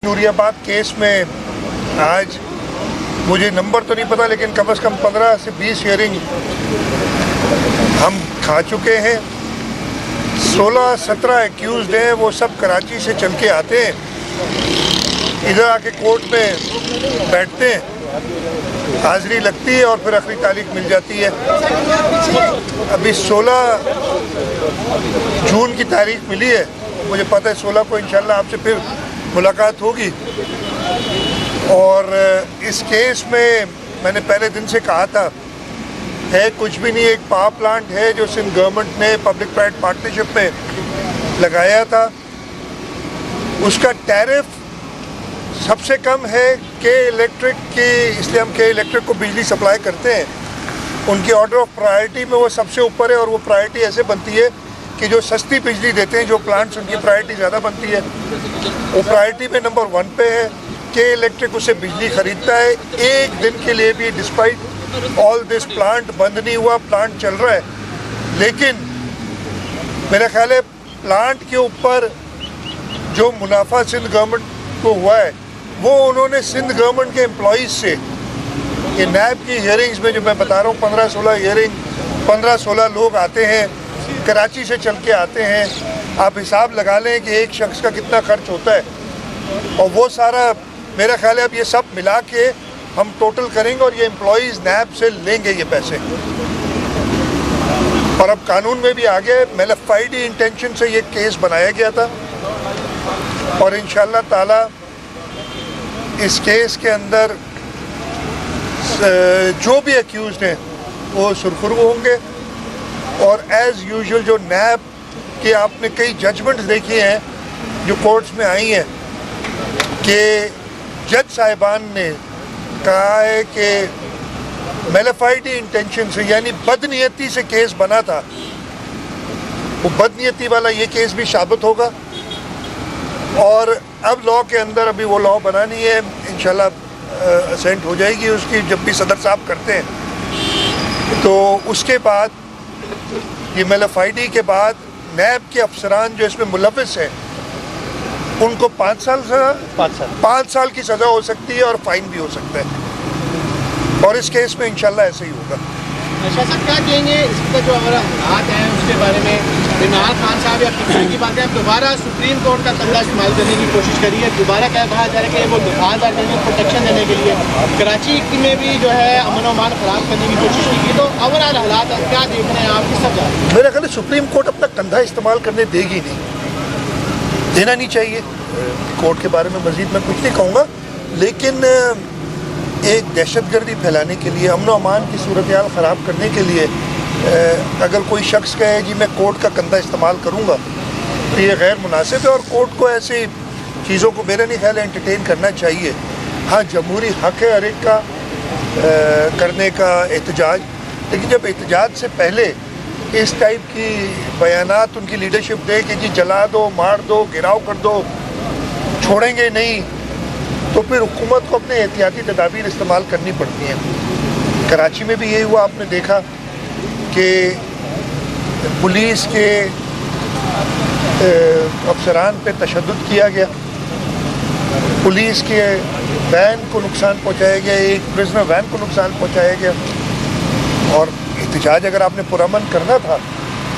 Nooriabad case में आज मुझे नंबर तो नहीं पता, लेकिन कम से कम 15 से 20 हियरिंग हम खा चुके हैं। 16-17 एक्यूज़्ड हैं, वो सब कराची से चल के आते हैं, इधर आके कोर्ट में बैठते हैं, हाज़िरी लगती है और फिर आखिरी तारीख मिल जाती है। अभी 16 जून की तारीख मिली है, मुझे पता है 16 को इंशाल्लाह आपसे फिर मुलाकात होगी। और इस केस में मैंने पहले दिन से कहा था, है कुछ भी नहीं, एक पावर प्लांट है जो सिंध गवर्नमेंट ने पब्लिक प्राइवेट पार्टनरशिप में लगाया था। उसका टैरिफ सबसे कम है के इलेक्ट्रिक की, इसलिए हम के इलेक्ट्रिक को बिजली सप्लाई करते हैं। उनकी ऑर्डर ऑफ प्रायोरिटी में वो सबसे ऊपर है, और वो प्रायोरिटी ऐसे बनती है कि जो सस्ती बिजली देते हैं, जो प्लांट्स, उनकी प्रायोरिटी ज़्यादा बनती है। वो प्रायोरिटी में नंबर 1 पे है। के इलेक्ट्रिक उससे बिजली ख़रीदता है। एक दिन के लिए भी डिस्पाइट ऑल दिस प्लांट बंद नहीं हुआ, प्लांट चल रहा है। लेकिन मेरा ख्याल है प्लांट के ऊपर जो मुनाफा सिंध गवर्नमेंट को हुआ है, वो उन्होंने सिंध गवर्नमेंट के एम्प्लॉइज़ से, ये नैब की हियरिंग्स में जो मैं बता रहा हूँ 15-16 हियरिंग, 15-16 लोग आते हैं, कराची से चल के आते हैं। आप हिसाब लगा लें कि एक शख्स का कितना खर्च होता है, और वो सारा मेरा ख्याल है अब ये सब मिला के हम टोटल करेंगे और ये एम्प्लॉइज़ नैब से लेंगे ये पैसे। और अब कानून में भी आगे मेलिफाइड इंटेंशन से ये केस बनाया गया था, और इंशाअल्लाह ताला इस केस के अंदर जो भी एक्यूज़्ड हैं वो सुरखरू होंगे। और एज़ यूजुअल जो नैब के आपने कई जजमेंट्स देखी हैं जो कोर्ट्स में आई हैं कि जज साहिबान ने कहा है कि मेलिफाइड इंटेंशन से, यानी बदनीयती से केस बना था, वो बदनीयती वाला ये केस भी साबित होगा। और अब लॉ के अंदर अभी वो लॉ बना नहीं है, इंशाल्लाह असेंट हो जाएगी उसकी जब भी सदर साहब करते हैं। तो उसके बाद ये मेलिफाइडी के बाद नैब के अफसरान जो इसमें मुलव्विस हैं, उनको 5 साल की सज़ा हो सकती है और फाइन भी हो सकता है। और इस केस में इंशाल्लाह ऐसे ही होगा। शाह साहब क्या कहेंगे इसका जो हमारा हालात हैं उसके बारे में? इमरान खान साहब या किसी की बात है, दोबारा सुप्रीम कोर्ट का तंगा इस्तेमाल करने की कोशिश करी है, दोबारा क्या कहा जा रहा है कि वो दफा देंगे प्रोटेक्शन देने के लिए। कराची में भी जो है अमन अमान ख़राब करने की कोशिश की गई। तो ओवरऑल हालात क्या देख रहे हैं आप, किस तरफ जा रहे हैं? मेरा ख्याल है सुप्रीम कोर्ट अपना कंधा इस्तेमाल करने देगी नहीं, देना नहीं चाहिए। कोर्ट के बारे में मज़ीद मैं कुछ नहीं कहूँगा, लेकिन एक दहशतगर्दी फैलाने के लिए, अमन अमान की सूरत हाल ख़राब करने के लिए अगर कोई शख्स कहे जी मैं कोर्ट का कंधा इस्तेमाल करूँगा, तो ये गैर मुनासिब है। और कोर्ट को ऐसी चीज़ों को मेरा नहीं ख्याल एंटरटेन करना चाहिए। हाँ, जमहूरी हक़ है हर एक का करने का एहतजाज, लेकिन जब एहतजाज से पहले इस टाइप की बयानात उनकी लीडरशिप दे कि जी जला दो, मार दो, गिराव कर दो, छोड़ेंगे नहीं, तो फिर हुकूमत को अपने एहतियाती तदाबीर इस्तेमाल करनी पड़ती हैं। कराची में भी यही हुआ, आपने देखा कि पुलिस के अफसरान पे तशद्दुद किया गया, पुलिस के वैन को नुकसान पहुंचाया गया, एक प्रिजनर वैन को नुकसान पहुंचाया गया। और एहतजाज अगर आपने पुरअमन करना था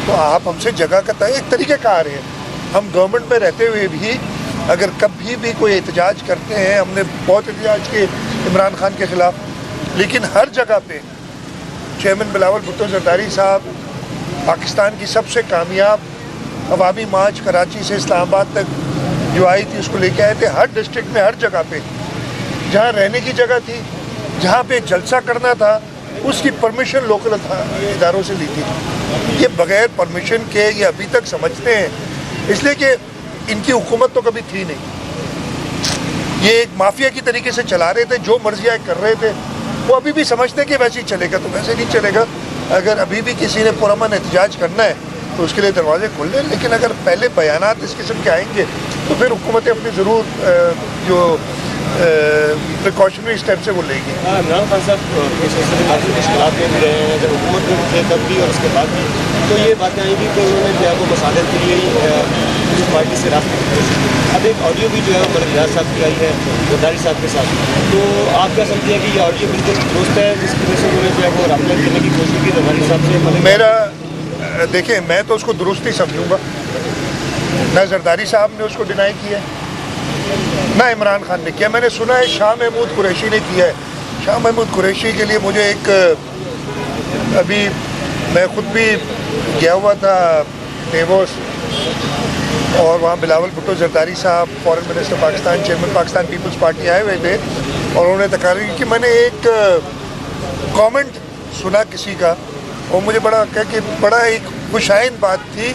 तो आप हमसे जगह का एक तरीक़ाकार है। हम गवर्नमेंट में रहते हुए भी अगर कभी भी कोई एहतजाज करते हैं, हमने बहुत एहतजाज किए इमरान खान के ख़िलाफ़, लेकिन हर जगह पे चेयरमैन बिलावल भुट्टो ज़रदारी साहब पाकिस्तान की सबसे कामयाब अवामी मार्च कराची से इस्लामाबाद तक जो आई थी उसको लेके आए थे। हर डिस्ट्रिक्ट में, हर जगह पे जहाँ रहने की जगह थी, जहाँ पे जलसा करना था, उसकी परमिशन लोकल इदारों से ली थी। ये बग़ैर परमिशन के ये अभी तक समझते हैं, इसलिए कि इनकी हुकूमत तो कभी थी नहीं। ये एक माफिया की तरीके से चला रहे थे, जो मर्जियाँ कर रहे थे। वो अभी भी समझते हैं कि वैसे ही चलेगा, तो वैसे नहीं चलेगा। अगर अभी भी किसी ने पुरअमन एहतजाज करना है तो उसके लिए दरवाजे खोल लें, लेकिन अगर पहले बयानात इस किस्म के आएंगे तो फिर हुकूमतें अपनी ज़रूर जो प्रिकॉशनरी स्टेप से वो लेगी। इमरान खान साहब मुश्किलात में भी रहे हैं, जब हुकूमत में थे तब भी और उसके बाद भी, तो ये बातें आई भी कि उन्होंने जो है वो मसाले के लिए اس پارٹی سے رابطے کی کوشش کی. اب ایک آڈیو بھی جو ہے وہ ملک ریاض صاحب کی آئی ہے زرداری صاحب کے ساتھ, تو آپ کیا سمجھتے ہیں کہ یہ آڈیو بالکل درست ہے جس کی وجہ سے انہوں نے جو ہے وہ رابطہ کرنے کی کوشش کی زرداری صاحب سے؟ میرا دیکھیں, میں تو اس کو درست ہی سمجھوں گا. نہ زرداری صاحب نے اس کو ڈینائی کیا ہے, نہ عمران خان نے کیا. میں نے سنا ہے شاہ محمود قریشی نے کیا ہے. شاہ محمود قریشی کے لیے مجھے ایک, ابھی میں خود بھی گیا ہوا تھا ڈیووس, اور وہاں بلاول بھٹو زرداری صاحب foreign minister Pakistan, chairman Pakistan Peoples Party آئے ہوئے تھے, اور انہوں نے تقریر کی کہ میں نے ایک کامنٹ سنا کسی کا, اور مجھے بڑا ایک خوشائند بات تھی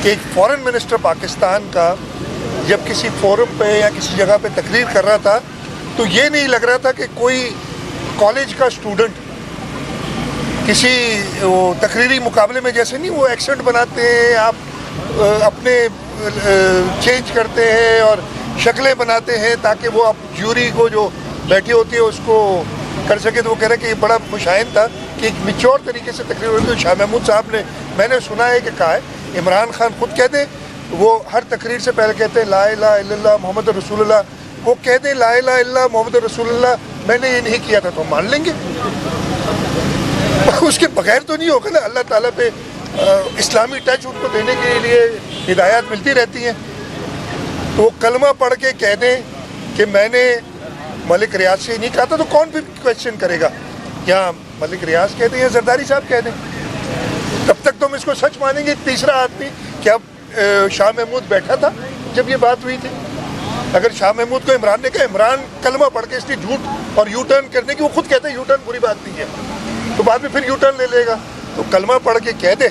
کہ ایک فارن منسٹر پاکستان کا جب کسی فورم پہ یا کسی جگہ پہ تقریر کر رہا تھا تو یہ نہیں لگ رہا تھا کہ کوئی کالج کا اسٹوڈنٹ کسی وہ تقریری مقابلے میں, جیسے نہیں وہ ایکسنٹ بناتے ہیں, آپ اپنے چینج کرتے ہیں اور شکلیں بناتے ہیں تاکہ وہ آپ جیوری کو جو بیٹھی ہوتی ہے اس کو کر سکے. تو وہ کہہ رہے کہ یہ بڑا خوشائند تھا کہ ایک میچور طریقے سے تقریر ہوئی. شاہ محمود صاحب نے, میں نے سنا ہے کہ کہا ہے, عمران خان خود کہتے ہیں, وہ ہر تقریر سے پہلے کہتے ہیں لا الہ الا اللہ محمد رسول اللہ. وہ کہتے ہیں لا الہ الا اللہ محمد رسول اللہ, میں نے یہ نہیں کیا تھا, تو مان لیں گے. اس کے بغیر تو نہیں ہوگا نا. اللہ تعالیٰ پہ اسلامی ٹچ ان کو دینے کے لیے ہدایات ملتی رہتی ہیں. تو وہ کلمہ پڑھ کے کہہ دیں کہ میں نے ملک ریاض سے نہیں کہا تھا, تو کون پھر کویشچن کرے گا؟ یا ملک ریاض کہہ دیں یا زرداری صاحب کہہ دیں, تب تک تو ہم اس کو سچ مانیں گے. تیسرا آدمی کیا شاہ محمود بیٹھا تھا جب یہ بات ہوئی تھی؟ اگر شاہ محمود کو عمران نے کہا, عمران کلمہ پڑھ کے اس لیے جھوٹ اور یو ٹرن کرنے کی, وہ خود کہتے ہیں یو ٹرن بری بات نہیں ہے, تو بعد میں پھر یو ٹرن لے لے گا. تو کلمہ پڑھ کے کہہ دے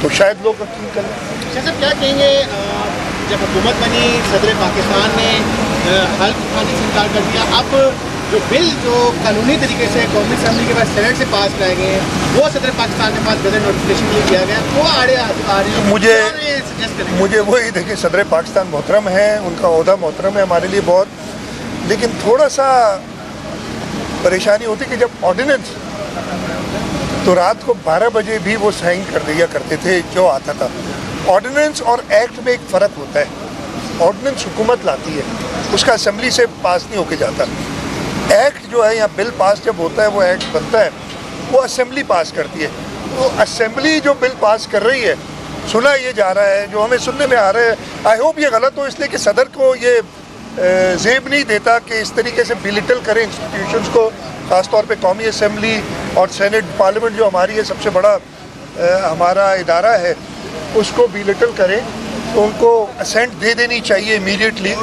تو شاید لوگ یقین کر لیں. شاہ صاحب کیا کہیں گے, جب حکومت بنی صدر پاکستان نے حلف اٹھانے سے انکار کر دیا, اب جو بل جو قانونی طریقے سے قومی اسمبلی کے پاس سینٹ سے پاس کرائے گئے ہیں وہ صدر پاکستان کے پاس گزر نوٹیفکیشن نہیں کیا گیا, وہ آڑے آ رہی ہے. مجھے وہی دیکھیں, صدر پاکستان محترم ہے, ان کا عہدہ محترم ہے ہمارے لیے بہت, لیکن تھوڑا سا پریشانی ہوتی کہ جب آرڈیننس تو رات کو 12 بجے بھی وہ سائن کر دیا کرتے تھے جو آتا تھا. آرڈیننس اور ایکٹ میں ایک فرق ہوتا ہے. آرڈیننس حکومت لاتی ہے, اس کا اسمبلی سے پاس نہیں ہو کے جاتا. ایکٹ جو ہے یا بل پاس جب ہوتا ہے, وہ ایکٹ بنتا ہے, وہ اسمبلی پاس کرتی ہے. تو اسمبلی جو بل پاس کر رہی ہے, سنا یہ جا رہا ہے, جو ہمیں سننے میں آ رہا ہے, آئی ہوپ یہ غلط ہو, اس لیے کہ صدر کو یہ زیب نہیں دیتا کہ اس طریقے سے بیلیٹل کریں انسٹیٹیوشنز کو, خاص طور پہ قومی اسمبلی اور سینٹ پارلیمنٹ جو ہماری ہے سب سے بڑا ہمارا ادارہ ہے, اس کو بیلیٹل کریں. تو ان کو اسینٹ دے دینی چاہیے امیڈیٹلی.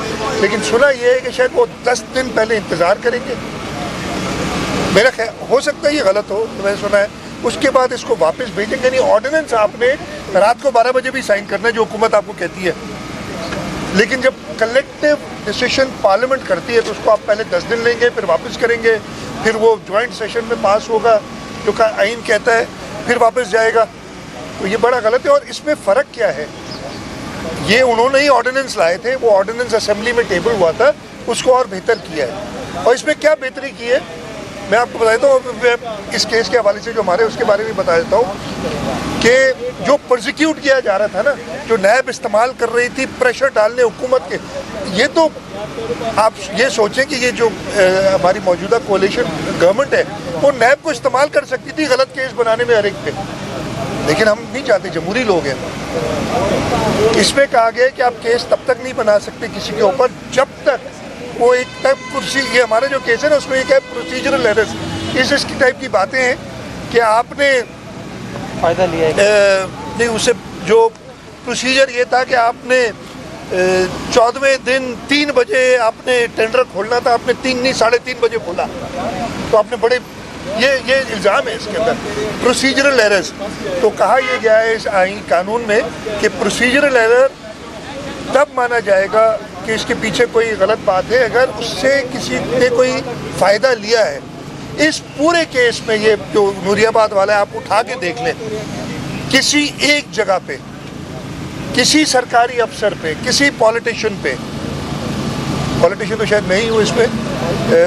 لیکن سنا یہ ہے کہ شاید وہ 10 دن پہلے انتظار کریں گے. میرا خیال ہو سکتا ہے یہ غلط ہو, میں نے سنا ہے. اس کے بعد اس کو واپس بھیجیں گے. نہیں, آرڈیننس آپ نے رات کو 12 بجے بھی سائن کرنا ہے جو حکومت آپ کو کہتی ہے, لیکن جب کلیکٹیو ڈیسیشن پارلیمنٹ کرتی ہے تو اس کو آپ پہلے 10 دن لیں گے, پھر واپس کریں گے, پھر وہ جوائنٹ سیشن میں پاس ہوگا جو کہ آئین کہتا ہے, پھر واپس جائے گا. تو یہ بڑا غلط ہے. اور اس میں فرق کیا ہے, یہ انہوں نے ہی آرڈیننس لائے تھے, وہ آرڈیننس اسمبلی میں ٹیبل ہوا تھا, اس کو اور بہتر کیا ہے. اور اس میں کیا بہتری کی ہے میں آپ کو بتا دیتا ہوں. اس کیس کے حوالے سے جو ہمارے, اس کے بارے میں بتا دیتا ہوں کہ جو پرزیکیوٹ کیا جا رہا تھا نا, جو نیب استعمال کر رہی تھی پریشر ڈالنے حکومت کے, یہ تو آپ یہ سوچیں کہ یہ جو ہماری موجودہ کولیشن گورنمنٹ ہے وہ نیب کو استعمال کر سکتی تھی غلط کیس بنانے میں ہر ایک پہ, لیکن ہم نہیں چاہتے, جمہوری لوگ ہیں. اس میں کہا گیا کہ آپ کیس تب تک نہیں بنا سکتے کسی کے اوپر جب تک وہ ایک یہ ہمارا جو کیس ہے نا, اس میں ایک ہے پروسیجرل ایررز. اس کی ٹائپ کی باتیں ہیں کہ آپ نے فائدہ لیا نہیں, اسے جو پروسیجر یہ تھا کہ آپ نے 14ویں دن 3 بجے آپ نے ٹینڈر کھولنا تھا, آپ نے 3 نہیں 3:30 بجے کھولا, تو آپ نے بڑے یہ الزام ہے اس کے اندر پروسیجرل ایررز. تو کہا یہ گیا ہے اس آئین قانون میں کہ پروسیجرل ایرر تب مانا جائے گا کہ اس کے پیچھے کوئی غلط بات ہے اگر اس سے کسی نے کوئی فائدہ لیا ہے. اس پورے کیس میں یہ جو نوری آباد والا ہے, آپ اٹھا کے دیکھ لیں, کسی ایک جگہ پہ, کسی سرکاری افسر پہ, کسی پولیٹیشین پہ, پولیٹیشین تو شاید میں ہی ہوں اس میں,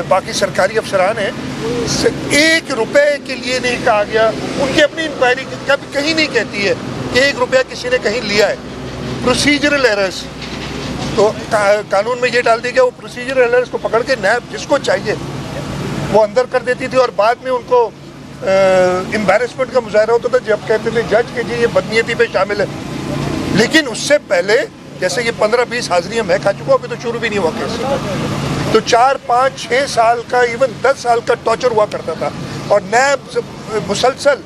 باقی سرکاری افسران ہیں, 1 روپے کے لیے نہیں کہا گیا. ان کی اپنی انکوائری کہیں نہیں کہتی ہے کہ 1 روپیہ کسی نے کہیں لیا ہے. प्रोसीजरल एरर्स, तो कानून में ये डाल दी गया वो प्रोसीजरल एरर्स को पकड़ के नैब जिसको चाहिए वो अंदर कर देती थी, और बाद में उनको एम्बैरेसमेंट का मुजाहरा होता था जब कहते थे जज कि जी ये बदनीयती पे शामिल है। लेकिन उससे पहले जैसे ये 15-20 हाजिरियाँ मैं खा चुका हूँ, अभी तो शुरू भी नहीं हुआ केस, तो 4, 5, 6 साल का इवन 10 साल का टॉर्चर हुआ करता था। और नैब मुसलसल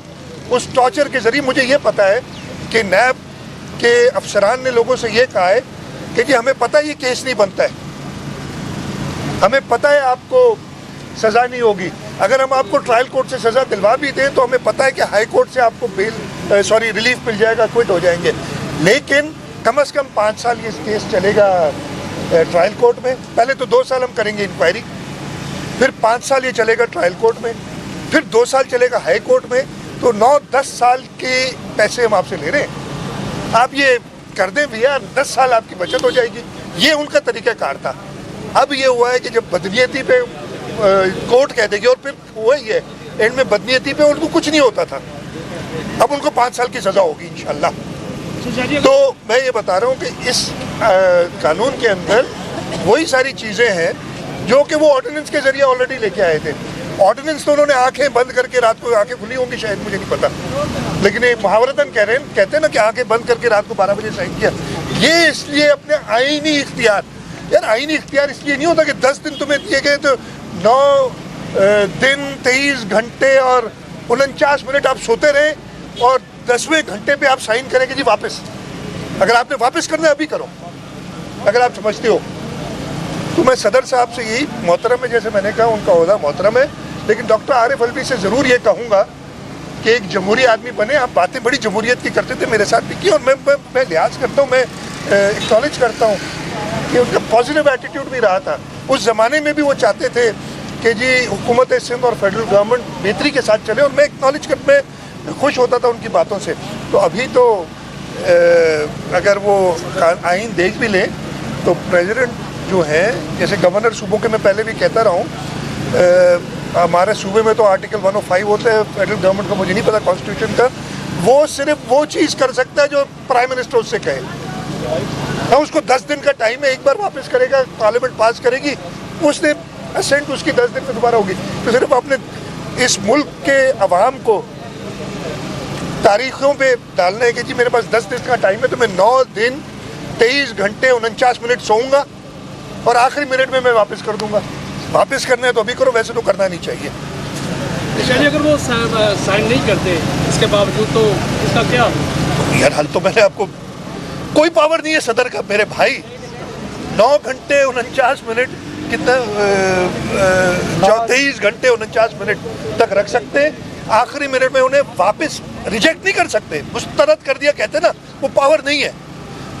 उस टॉर्चर के ज़रिए, मुझे ये पता है कि नैब के अफसरान ने लोगों से ये कहा है कि जी हमें पता है ये केस नहीं बनता है, हमें पता है आपको सज़ा नहीं होगी, अगर हम आपको ट्रायल कोर्ट से सज़ा दिलवा भी दें तो हमें पता है कि हाई कोर्ट से आपको रिलीफ मिल जाएगा, क्विट हो जाएंगे। लेकिन कम से कम 5 साल ये केस चलेगा ट्रायल कोर्ट में, पहले तो 2 साल हम करेंगे इंक्वायरी, फिर 5 साल ये चलेगा ट्रायल कोर्ट में, फिर 2 साल चलेगा हाई कोर्ट में, तो 9-10 साल के पैसे हम आपसे ले रहे हैं। आप ये कर दें भैया, 10 साल आपकी बचत हो जाएगी। ये उनका तरीक़ाकार था। अब ये हुआ है कि जब बदनीयती पे कोर्ट कह देगी, और फिर हुआ ही है एंड में बदनीयती पे उनको कुछ नहीं होता था, अब उनको 5 साल की सज़ा होगी इंशाल्लाह। तो मैं ये बता रहा हूँ कि इस कानून के अंदर वही सारी चीज़ें हैं जो कि वो ऑर्डिनेंस के ज़रिए ऑलरेडी लेके आए थे। ऑर्डिनेंस तो उन्होंने आंखें बंद करके, रात को आंखें खुली होंगी शायद, मुझे नहीं पता, लेकिन ये मुहावरतन कहते हैं ना कि आंखें बंद करके रात को 12 बजे साइन किया। ये इसलिए अपने आईनी इख्तियार, यार आईनी इख्तियार इसलिए नहीं होता कि 10 दिन तुम्हें दिए गए तो 9 दिन 23 घंटे और 49 मिनट आप सोते रहे और 10वें घंटे पे आप साइन करेंगे जी वापस। अगर आपने वापस करना है अभी करो, अगर आप समझते हो। तो मैं सदर साहब से यही, मोहतरम है जैसे मैंने कहा, उनका ओहदा मोहतरम है, लेकिन डॉक्टर आरिफ अलवी से ज़रूर ये कहूँगा कि एक जमहूरी आदमी बने। आप बातें बड़ी जमहूरियत की करते थे, मेरे साथ भी की, और मैं लिहाज करता हूँ, मैं एक्नॉलेज करता हूँ कि उनका पॉजिटिव एटीट्यूड भी रहा था। उस ज़माने में भी वो चाहते थे कि जी हुकूमत सिंध और फेडरल गवर्नमेंट बेहतरी के साथ चले, और मैं एक्नॉलेज कर, मैं खुश होता था उनकी बातों से। तो अभी तो अगर वो आइन देख भी लें तो प्रेसिडेंट जो है, जैसे गवर्नर सूबों के, मैं पहले भी कहता रहा हूँ, हमारे सूबे में तो आर्टिकल 105 होता है, फेडरल गवर्नमेंट का मुझे नहीं पता कॉन्स्टिट्यूशन का, वो सिर्फ वो चीज़ कर सकता है जो प्राइम मिनिस्टर उससे कहे। हाँ, उसको 10 दिन का टाइम है, एक बार वापस करेगा, पार्लियामेंट पास करेगी, उसने असेंट उसकी 10 दिन में दोबारा होगी। तो सिर्फ अपने इस मुल्क के अवाम को तारीखों पे डालना है कि जी मेरे पास 10 दिन का टाइम है, तो मैं 9 दिन 23 घंटे 49 मिनट सोऊंगा और आखिरी मिनट में मैं वापस कर दूंगा। वापस करना है तो अभी करो, वैसे तो करना नहीं चाहिए। अगर वो साइन नहीं करते इसके बावजूद, तो इसका क्या? यार हाल तो मैंने आपको, कोई पावर नहीं है सदर का मेरे भाई। 9 घंटे 49 मिनट कितना 23 घंटे 49 मिनट तक रख सकते हैं, आखिरी मिनट में उन्हें वापस रिजेक्ट नहीं कर सकते। मुस्तरद कर दिया कहते ना, वो पावर नहीं है,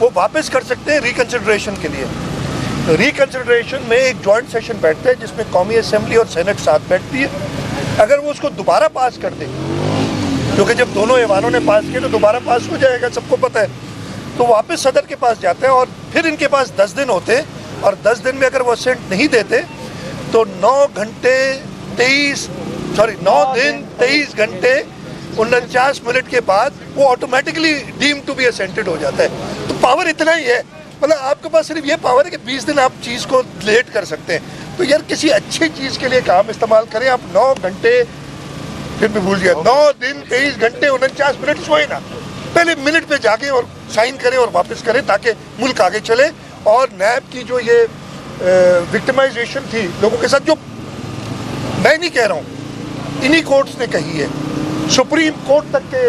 वो वापस कर सकते हैं रिकंसिडरेशन के लिए। रिकंसिडरेशन में एक जॉइंट सेशन बैठता है जिसमें कौमी असेंबली और सेनेट साथ बैठती है। अगर वो उसको दोबारा पास कर दे, क्योंकि जब दोनों ऐवानों ने पास किया तो दोबारा पास हो जाएगा, सबको पता है, तो वापस सदर के पास जाते हैं और फिर इनके पास 10 दिन होते हैं, और 10 दिन में अगर वो असेंट नहीं देते तो 9 दिन 23 घंटे 49 मिनट के बाद वो automatically deem to be assented हो जाता है। तो पावर इतना ही है, मतलब आपके पास सिर्फ ये पावर है कि 20 दिन आप चीज़ को लेट कर सकते हैं। तो यार किसी अच्छी चीज़ के लिए काम इस्तेमाल करें। आप 9 घंटे, फिर भी भूल गया, 9 दिन 23 घंटे 49 मिनट सोए ना, पहले मिनट पे जाके और साइन करें और वापस करें ताकि मुल्क आगे चले। और नैब की जो ये विक्टिमाइजेशन थी लोगों के साथ, जो मैं नहीं कह रहा हूँ, इन्हीं कोर्ट्स ने कही है, सुप्रीम कोर्ट तक के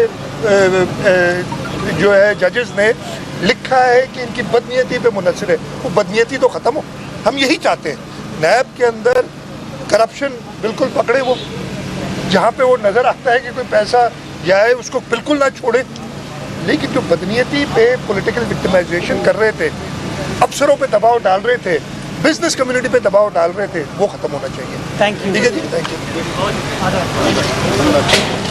जो है जजेस ने लिखा है कि इनकी बदनीयती पे मुनसर है। वो बदनीयती तो ख़त्म हो, हम यही चाहते हैं। नैब के अंदर करप्शन बिल्कुल पकड़े, वो जहाँ पे वो नज़र आता है कि कोई पैसा गया है उसको बिल्कुल ना छोड़े। लेकिन जो बदनीयती पे पॉलिटिकल विक्टिमाइजेशन कर रहे थे, अफसरों पे दबाव डाल रहे थे, बिजनेस कम्युनिटी पे दबाव डाल रहे थे, वो ख़त्म होना चाहिए। Thank you. ठीक है जी, थैंक यू।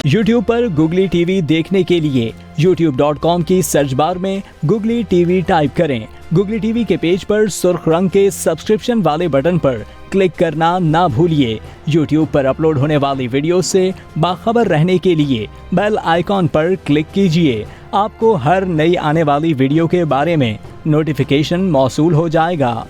YouTube पर Google TV देखने के लिए youtube.com की सर्च बार में Googley TV टाइप करें। Googley TV के पेज पर सुर्ख रंग के सब्सक्रिप्शन वाले बटन पर क्लिक करना ना भूलिए। YouTube पर अपलोड होने वाली वीडियो से बाखबर रहने के लिए बेल आइकॉन पर क्लिक कीजिए। आपको हर नई आने वाली वीडियो के बारे में नोटिफिकेशन मौसूल हो जाएगा।